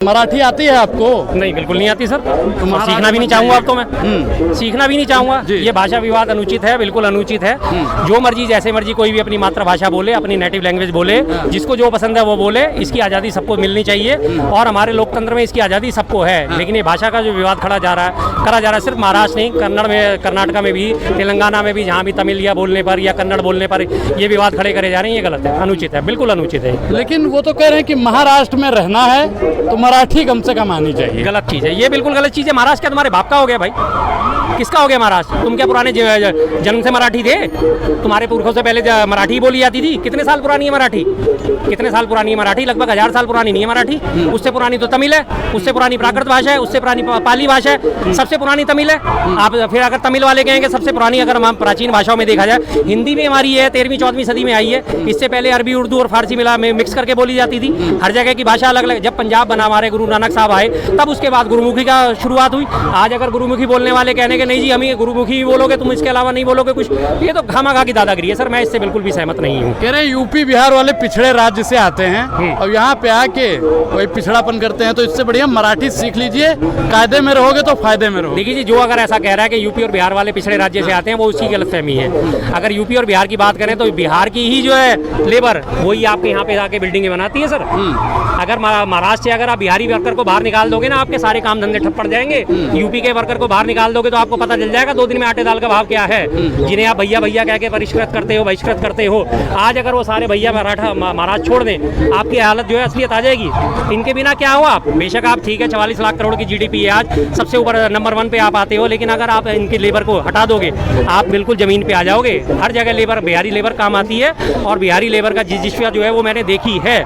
मराठी आती है आपको? नहीं, बिल्कुल नहीं आती सर। और सीखना भी नहीं चाहूंगा अब तो मैं सीखना भी नहीं चाहूंगा। ये भाषा विवाद अनुचित है, बिल्कुल अनुचित है। जो मर्जी जैसे मर्जी कोई भी अपनी मातृभाषा बोले, अपनी नेटिव लैंग्वेज बोले, जिसको जो पसंद है वो बोले। इसकी आज़ादी सबको मिलनी चाहिए और हमारे लोकतंत्र में इसकी आज़ादी सबको है। लेकिन ये भाषा का जो विवाद करा जा रहा है सिर्फ महाराष्ट्र नहीं, कन्नड़ में, कर्नाटका में भी, तेलंगाना में भी, जहाँ भी तमिल या बोलने पर या कन्नड़ बोलने पर ये विवाद खड़े करे जा रहे हैं, ये गलत है, अनुचित है, बिल्कुल अनुचित है। लेकिन वो तो कह रहे हैं कि महाराष्ट्र में रहना है तो मराठी कम से कम आनी चाहिए। गलत चीज़ है, ये बिल्कुल गलत चीज़ है। महाराष्ट्र क्या तुम्हारे बाप का हो गया भाई? किसका हो गया महाराष्ट्र? तुम क्या पुराने जन्म से मराठी थे? तुम्हारे पुरखों से पहले मराठी बोली जाती थी। कितने साल पुरानी है मराठी? कितने साल पुरानी है मराठी? लगभग 1000 साल पुरानी नहीं है मराठी। उससे पुरानी तो तमिल है, उससे पुरानी प्राकृत भाषा है, उससे पुरानी पाली भाषा है, सबसे पुरानी तमिल है। आप फिर अगर तमिल वाले कहेंगे सबसे पुरानी, अगर हम प्राचीन भाषाओं में देखा जाए, हिंदी में हमारी है 13वीं-14वीं सदी में आई है। इससे पहले अरबी, उर्दू और फारसी मिक्स करके बोली जाती थी। हर जगह की भाषा अलग अलग। जब पंजाब बना, हमारे गुरु नानक साहब आए, तब उसके बाद गुरुमुखी का शुरुआत हुई। आज अगर गुरुमुखी बोलने वाले कहने के नहीं जी हमें गुरुमुखी ही बोलोगे, तुम इसके अलावा नहीं बोलोगे कुछ, ये तो खामखा की दादागिरी है सर। मैं इससे बिल्कुल भी सहमत नहीं हूँ। कह रहे यूपी बिहार वाले पिछड़े राज्य से आते हैं और यहाँ पे आके वही पिछड़ापन करते हैं, तो इससे बढ़िया मराठी सीख लीजिए, कायदे में रहोगे तो फायदे में रहोगे। देखिए जी, जो अगर ऐसा कह रहा है कि यूपी और बिहार वाले पिछड़े राज्य से आते हैं, वो उसकी गलतफहमी है। अगर यूपी और बिहार की बात करें तो बिहार की ही जो है लेबर वही आपके यहाँ पे आके बिल्डिंगें बनाती है सर। अगर महाराष्ट्र से अगर आप बिहारी वर्कर को बाहर निकाल दोगे ना, आपके सारे काम धंधे ठप पड़ जाएंगे। यूपी के वर्कर को बाहर निकाल दोगे तो आपको पता चल जाएगा 2 दिन में आटे दाल का भाव क्या है, जिन्हें आप भैया भैया कह के परिष्कृत करते हो, बहिष्कृत करते हो। आज अगर वो सारे भैया महाराष्ट्र छोड़ दें, आपकी हालत जो है असलियत आ जाएगी। इनके बिना क्या हो आप? बेशक आप ठीक है 44 लाख करोड़ की GDP है, आज सबसे ऊपर नंबर 1 पे आप आते हो, लेकिन अगर आप इनकी लेबर को हटा दोगे, आप बिल्कुल जमीन पे आ जाओगे। हर जगह लेबर, बिहारी लेबर काम आती है और बिहारी लेबर का जिज्ञासा जो है वो मैंने देखी है।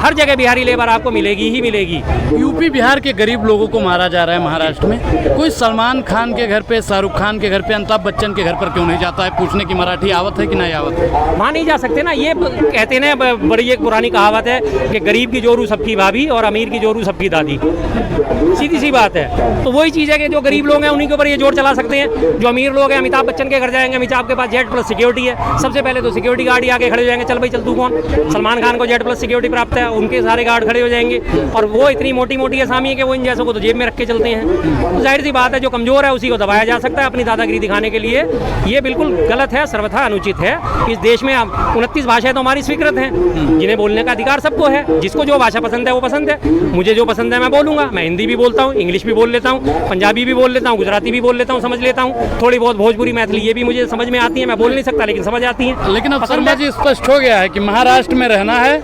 हर जगह बिहारी लेबर आपको मिलेगी ही मिलेगी। यूपी बिहार के गरीब लोगों को मारा जा रहा है महाराष्ट्र में। कोई सलमान खान के घर पे, शाहरुख खान के घर पे, अमिताभ बच्चन के घर पर क्यों नहीं जाता है पूछने की मराठी आवत है कि नहीं आवत है? वहाँ नहीं जा सकते ना। ये कहते ना, बड़ी एक पुरानी कहावत है कि गरीब की जोरू सबकी भाभी और अमीर की जोरू सबकी दादी। सीधी सी बात है। तो वही चीज़ है कि जो गरीब लोग हैं उन्हीं के ऊपर ये जोर चला सकते हैं। जो अमीर लोग हैं, अमिताभ बच्चन के घर जाएंगे, अमिताभ के पास जेट प्लस सिक्योरिटी है, सबसे पहले तो सिक्योरिटी गार्ड ही आके खड़े हो जाएंगे, चल भाई चल तू कौन। सलमान खान को जेट प्लस सिक्योरिटी प्राप्त है, उनके सारे गार्ड खड़े हो जाएंगे और वो इतनी मोटी मोटी असामी है कि वो इन जैसों को तो जेब में रख के चलते हैं। तो जाहिर सी बात है, जो कमजोर है उसी को दबाया जा सकता है अपनी दादागिरी दिखाने के लिए। ये बिल्कुल गलत है, सर्वथा अनुचित है। इस देश में 29 भाषाएं तो हमारी स्वीकृत हैं, जिन्हें बोलने का अधिकार सबको है। जिसको जो भाषा पसंद है वो पसंद है। मुझे जो पसंद है मैं बोलूंगा। मैं हिंदी भी बोलता हूँ, इंग्लिश भी बोल लेता हूँ, पंजाबी भी बोल लेता हूँ, गुजराती भी बोल लेता हूँ, समझ लेता हूँ। थोड़ी बहुत भोजपुरी, मैथिली ये भी मुझे समझ में आती है। मैं बोल नहीं सकता लेकिन समझ आती है। लेकिन अब शर्मा जी स्पष्ट हो गया है कि महाराष्ट्र में रहना है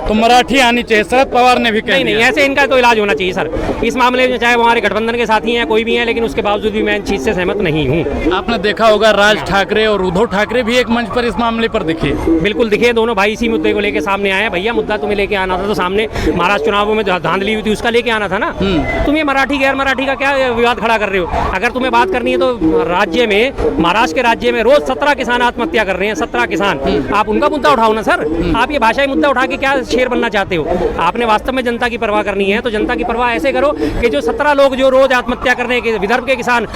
तो मराठी आनी चाहिए। शरद पवार ने भी कहा नहीं, ऐसे इनका तो इलाज होना चाहिए सर इस मामले में, चाहे वो हमारे गठबंधन के साथी हैं, कोई भी है, लेकिन उसके बावजूद भी मैं इन चीज से सहमत नहीं हूँ। आपने देखा होगा राज ठाकरे और उद्धव ठाकरे भी एक मंच पर इस मामले पर दिखे। बिल्कुल दिखे, दोनों भाई इसी मुद्दे को लेकर सामने आए। भैया मुद्दा तुम्हें लेके आना था तो सामने महाराष्ट्र चुनावों में धांधली हुई थी, उसका लेके आना था ना। तुम ये मराठी गैर मराठी का क्या विवाद खड़ा कर रहे हो? अगर तुम्हें बात करनी है तो राज्य में, महाराष्ट्र के राज्य में रोज 17 किसान आत्महत्या कर रहे हैं। 17 किसान, आप उनका मुद्दा उठाओ ना सर। आप ये भाषाई मुद्दा उठा के क्या शेर बनना चाहते हो? आपने वास्तव में जनता की परवाह करनी है तो जनता की परवाह ऐसे करो कि जो 17 लोग जो रोज आत्महत्या करने के, विदर्भ के किसान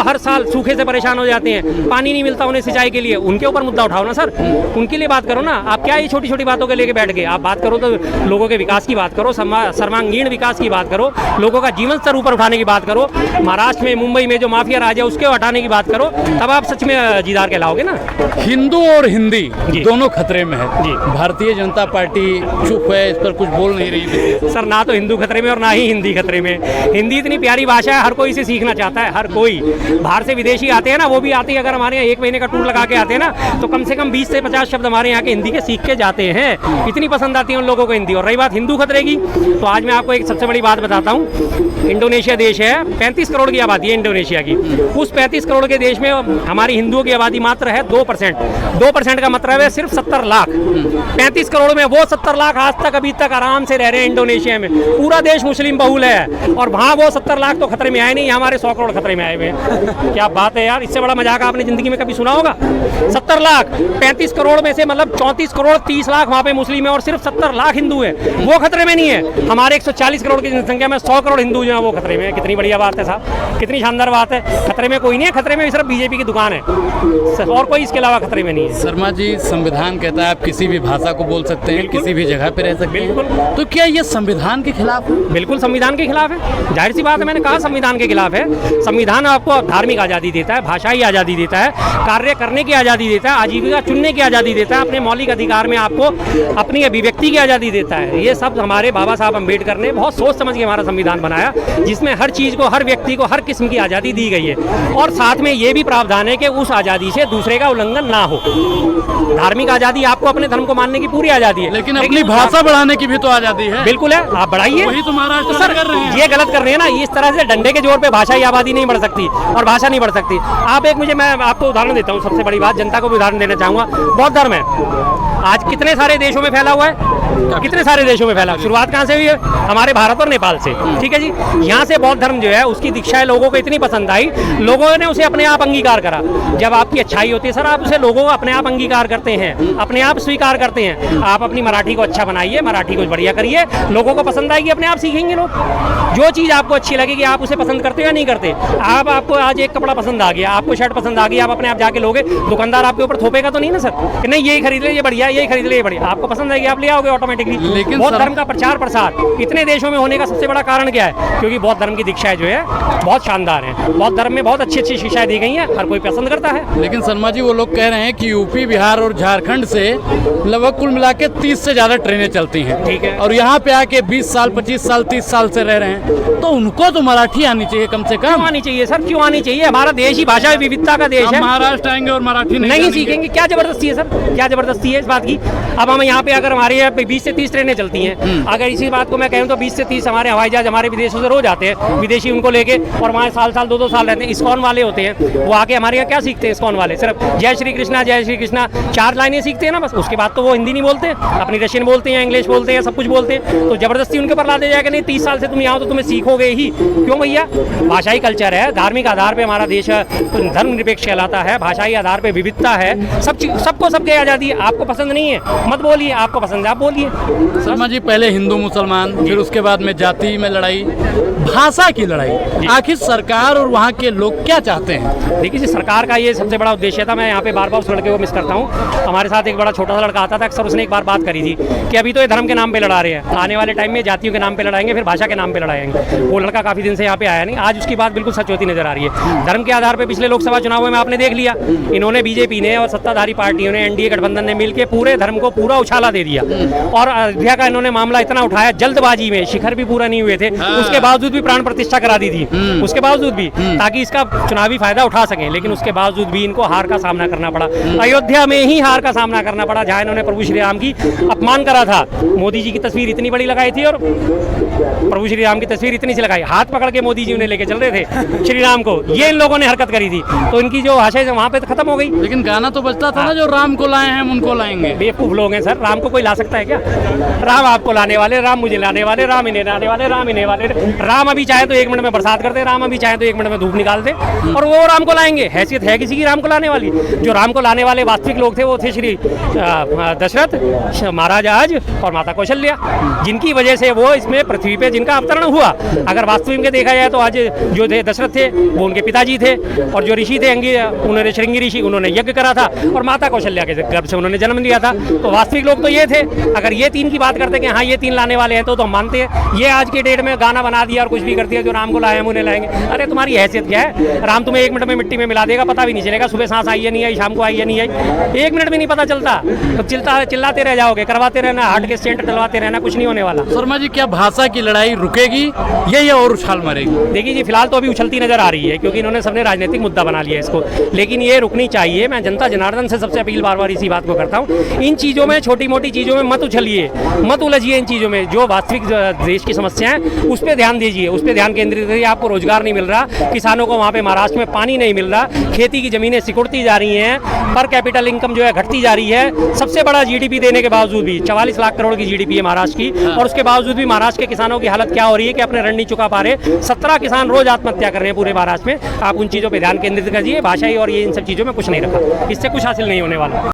हर साल सूखे से परेशान हो जाते हैं, पानी नहीं मिलता उन्हें सिंचाई के लिए, उनके ऊपर मुद्दा उठाओ ना सर। उनके लिए बात करो ना। आप क्या ये छोटी छोटी बातों के लेके बैठ गए? आप बात करो तो लोगों के विकास की बात करो, सर्वांगीण विकास की बात करो, लोगों का जीवन स्तर ऊपर उठाने की बात करो। महाराष्ट्र में, मुंबई में जो माफिया राज है उसके हटाने की बात करो, तब आप सच में जीदार कहलाओगे ना। हिंदू और हिंदी दोनों खतरे में है जी। भारतीय जनता पार्टी चुप है, इस पर कुछ बोल नहीं रही थी सर। ना तो हिंदू खतरे में और ना ही हिंदी खतरे में। हिंदी इतनी प्यारी भाषा है, हर कोई इसे सीखना चाहता है, हर कोई। बाहर से विदेशी आते हैं ना, वो भी आते हैं, अगर हमारे यहाँ 1 महीने का टूर लगा के आते हैं ना, तो कम से कम 20 से 50 शब्द हमारे यहाँ के हिंदी के सीख के जाते हैं। इतनी पसंद आती है उन लोगों को हिंदी। और रही बात हिंदू खतरे की, तो आज मैं आपको एक सबसे बड़ी बात बताता हूँ। इंडोनेशिया देश है, 35 करोड़ की आबादी है इंडोनेशिया की। उस 35 करोड़ के देश में हमारी हिंदुओं की आबादी मात्र है 2%। 2% का मतलब है सिर्फ 70 लाख। 35 करोड़ में वो 70 लाख आज तक अभी तक आराम से रह रहे हैं इंडोनेशिया में। पूरा देश मुस्लिम बहुल है और वहाँ वो 70 लाख तो खतरे में आए नहीं, हमारे 100 करोड़ खतरे में आए हुए हैं। क्या बात है यार, इससे बड़ा मजाक आपने जिंदगी में कभी सुना होगा? 70 लाख, 35 करोड़ में से मतलब 34 करोड़ 30 लाख वहाँ पे मुस्लिम है और सिर्फ 70 लाख हिंदू है, वो खतरे में नहीं है। हमारे 140 करोड़ की जनसंख्या में 100 करोड़ हिंदू जो है वो खतरे में है। कितनी बढ़िया बात है साहब, कितनी शानदार बात है। खतरे में कोई नहीं है, खतरे में सिर्फ बीजेपी की दुकान है और कोई इसके अलावा खतरे में नहीं है। शर्मा जी, संविधान कहता है आप किसी भी भाषा को बोल सकते हैं, किसी भी जगह पे रह सकते हैं, तो क्या ये संविधान के खिलाफ है? बिल्कुल संविधान के खिलाफ है, जाहिर सी बात है, मैंने कहा संविधान के खिलाफ है। संविधान आपको धार्मिक आज़ादी देता है, भाषाई आज़ादी देता है, कार्य करने की आज़ादी देता है, आजीविका चुनने की आज़ादी देता है, अपने मौलिक अधिकार में आपको अपनी अभिव्यक्ति की आज़ादी देता है। ये सब हमारे बाबा साहब अम्बेडकर ने बहुत सोच समझ के हमारा संविधान बनाया, जिसमें हर चीज़ को, हर व्यक्ति को, हर किस्म की आज़ादी दी गई है और साथ में ये भी प्रावधान है कि उस आज़ादी से दूसरे का उल्लंघन ना हो। धार्मिक आज़ादी, आपको अपने धर्म को मानने की पूरी आज़ादी है, लेकिन अपनी भाषा बढ़ाने की भी तो आज़ादी है। बिल्कुल है, आप बढ़ाइए। वही तो महाराष्ट्र सर कर रहे हैं। ये गलत कर रहे हैं ना, इस तरह से डंडे के जोर पे भाषाई आबादी नहीं बढ़ सकती और भाषा नहीं बढ़ सकती। आप एक मैं आपको उदाहरण देता हूँ, सबसे बड़ी बात, जनता को भी उदाहरण देना चाहूँगा। बौद्ध धर्म है आज कितने सारे देशों में फैला हुआ है, कितने सारे देशों में फैला। शुरुआत कहाँ से हुई है? हमारे भारत और नेपाल से, ठीक है जी। यहाँ से बौद्ध धर्म जो है उसकी दीक्षाएं लोगों को इतनी पसंद आई, लोगों ने उसे अपने आप अंगीकार करा। जब आपकी अच्छाई होती है सर, आप उसे लोगों को अपने आप अंगीकार करते हैं, अपने आप स्वीकार करते हैं। आप अपनी मराठी को अच्छा बनाइए, मराठी को बढ़िया करिए, लोगों को पसंद आएगी, अपने आप सीखेंगे लोग। जो चीज़ आपको अच्छी लगेगी आप उसे पसंद करते हो या नहीं करते। आपको आज एक कपड़ा पसंद आ गया, आपको शर्ट पसंद आ गई, आप अपने आप जाके लोगे, दुकानदार आपके ऊपर थोपेगा तो नहीं ना सर कि नहीं यही खरीद ले, ये बढ़िया, यही खरीद ले, ये बढ़िया। आपको पसंद आएगी, आप ले आओगे ऑटोमेटिकली। लेकिन बौद्ध धर्म का प्रचार प्रसार इतने देशों में होने का सबसे बड़ा कारण क्या है? क्योंकि बौद्ध धर्म की दीक्षाएं जो है बहुत शानदार हैं। बौद्ध धर्म में बहुत अच्छी अच्छी शिक्षाएं दी गई हैं, हर कोई पसंद करता है। लेकिन शर्मा जी, वो लोग कह रहे हैं कि यूपी, बिहार और झारखंड से लगभग कुल मिला के 30 से ज़्यादा ट्रेनें चलती हैं, ठीक है, और यहाँ पे आके 20 साल, 25 साल, 30 साल से रह रहे हैं, तो उनको तो मराठी आनी चाहिए कम से कम। क्यों आनी चाहिए सर, क्यों आनी चाहिए? हमारा देश ही भाषा विविधता का देश है। महाराष्ट्र आएंगे और मराठी नहीं सीखेंगे, क्या जबरदस्ती है सर, क्या जबरदस्ती है इस बात की? अब हम यहाँ पे अगर हमारे यहाँ पे 20 से 30 ट्रेनें चलती हैं, अगर इसी बात को मैं कहूँ तो 20 से 30 हमारे हवाई जहाज हमारे विदेशों से रोज आते हैं, विदेशी उनको लेके, और वहाँ साल साल 2-2 साल रहते हैं। इस्कॉन वाले होते हैं, वो आके हमारे यहाँ क्या सीखते हैं? इस्कॉन वाले सिर्फ जय श्री कृष्णा 4 लाइनें सीखते हैं ना बस, उसके बाद तो वो हिंदी नहीं बोलते, अपनी रशियन बोलते हैं, इंग्लिश बोलते हैं, सब कुछ बोलते हैं। तो जबरदस्ती उनके ऊपर ला दिया जाएगा, नहीं 30 साल से तुम यहाँ हो तो तुम्हें सीखोगे ही। क्यों भैया? भाषाई कल्चर है, धार्मिक आधार पे हमारा देश धर्मनिरपेक्ष कहलाता है, भाषाई आधार पे विविधता है, सबको सबकी आज़ादी है। आपको पसंद नहीं है मत बोलिए, आपको पसंद है आप बोलिए। शर्मा जी, पहले हिंदू मुसलमान, फिर उसके बाद में जाति में लड़ाई, भाषा की लड़ाई, आखिर सरकार और वहाँ के लोग क्या चाहते हैं? देखिए जी, सरकार का ये सबसे बड़ा उद्देश्य था। मैं यहाँ पे बार बार उस लड़के को मिस करता हूँ। हमारे साथ एक बड़ा छोटा सा लड़का आता था अक्सर, उसने एक बार बात करी थी कि अभी तो ये धर्म के नाम पे लड़ा रहे हैं, आने वाले टाइम में जातियों के नाम पे लड़ाएंगे, फिर भाषा के नाम पे लड़ाएंगे। वो लड़का काफ़ी दिन से यहाँ पे आया नहीं, आज उसकी बात बिल्कुल सच होती नजर आ रही है। धर्म के आधार पर पिछले लोकसभा चुनाव में आपने देख लिया, इन्होंने बीजेपी ने और सत्ताधारी पार्टियों ने, एनडीए गठबंधन ने मिलकर पूरे धर्म को पूरा उछाला दे दिया और अयोध्या का इन्होंने मामला इतना उठाया जल्दबाजी में, शिखर भी पूरा नहीं हुए थे, उसके बावजूद भी प्राण प्रतिष्ठा करा दी थी, उसके बावजूद भी, ताकि इसका चुनावी फायदा उठा सकें। लेकिन उसके बावजूद भी इनको हार का सामना करना पड़ा, अयोध्या में ही हार का सामना करना पड़ा, जहां इन्होंने प्रभु श्री राम की अपमान करा था। मोदी जी की तस्वीर इतनी बड़ी लगाई थी और प्रभु श्री राम की तस्वीर इतनी सी लगाई, हाथ पकड़ के मोदी जी उन्हें लेके चल रहे थे श्री राम को, ये इन लोगों ने हरकत करी थी, तो इनकी जो भाषा है वहां पे तो खत्म हो गई। लेकिन गाना तो बजता था ना, जो राम को लाए हैं हम उनको लाएंगे। बेवकूफ लोग हैं सर, राम को कोई ला सकता है क्या? राम आपको लाने वाले, राम मुझे लाने वाले, राम इन्हें लाने वाले, राम इन्हें वाले। राम अभी चाहे तो 1 मिनट में बरसात कर दे, राम अभी चाहे तो 1 मिनट में धूप निकाल दे, और वो राम को लाएंगे। हैसियत है किसी की राम को लाने वाली? जो राम को लाने वाले वास्तविक लोग थे वो थे श्री दशरथ, महाराज आज और माता कौशल्या, जिनकी वजह से वो इसमें पृथ्वी पे जिनका अवतरण हुआ। अगर वास्तविक में देखा जाए तो आज जो थे दशरथ थे वो उनके पिताजी थे, और जो ऋषि थे उन्होंने श्रृंगी ऋषि, उन्होंने यज्ञ करा था, और माता कौशल्या के गर्भ से उन्होंने जन्म लिया था। तो वास्तविक लोग तो ये थे। अगर ये 3 की बात करते कि हाँ ये 3 लाने वाले हैं तो हम मानते हैं। ये आज के डेट में गाना बना दिया और कुछ भी कर दिया, जो राम को लाए हम उन्हें लाएंगे। अरे तुम्हारी हैसियत क्या है? राम तुम्हें 1 मिनट में मिट्टी में मिला देगा, पता भी नहीं चलेगा, सुबह सांस आई है नहीं आई, शाम को आई है नहीं आई, 1 मिनट में नहीं पता चलता। तो चिल्लाते रह जाओगे, करवाते रहना, हार्ट के स्टेंट डलवाते रहना, कुछ नहीं होने वाला। शर्मा जी, क्या भाषा की लड़ाई रुकेगी या ये और उछाल मारेगी? देखिए जी, फिलहाल तो अभी उछलती नजर आ रही है, क्योंकि इन्होंने सबने राजनीतिक मुद्दा बना लिया इसको, लेकिन ये रुकनी चाहिए। मैं जनता जनार्दन से सबसे अपील बार बार इसी बात को करता हूँ, इन चीज़ों में, छोटी मोटी चीज़ों में मत उछलिए, मत उलझिए इन चीज़ों में। जो वास्तविक देश की समस्या है उस पर ध्यान दीजिए, उस पर ध्यान केंद्रित करिए। आपको रोजगार नहीं मिल रहा, किसानों को वहाँ पे महाराष्ट्र में पानी नहीं मिल रहा, खेती की ज़मीनें सिकुड़ती जा रही हैं, पर कैपिटल इनकम जो है घटती जा रही है। सबसे बड़ा जीडीपी देने के बावजूद भी 44 लाख करोड़ की जीडीपी है महाराष्ट्र की, और उसके बावजूद भी महाराष्ट्र के किसानों की हालत क्या हो रही है कि अपने ऋण नहीं चुका पा रहे। 17 किसान रोज आत्महत्या कर रहे हैं पूरे महाराष्ट्र में। आप उन चीज़ों पर ध्यान केंद्रित करिए। भाषाई और ये इन सब चीज़ों में कुछ नहीं रखा, इससे कुछ हासिल नहीं होने वाला।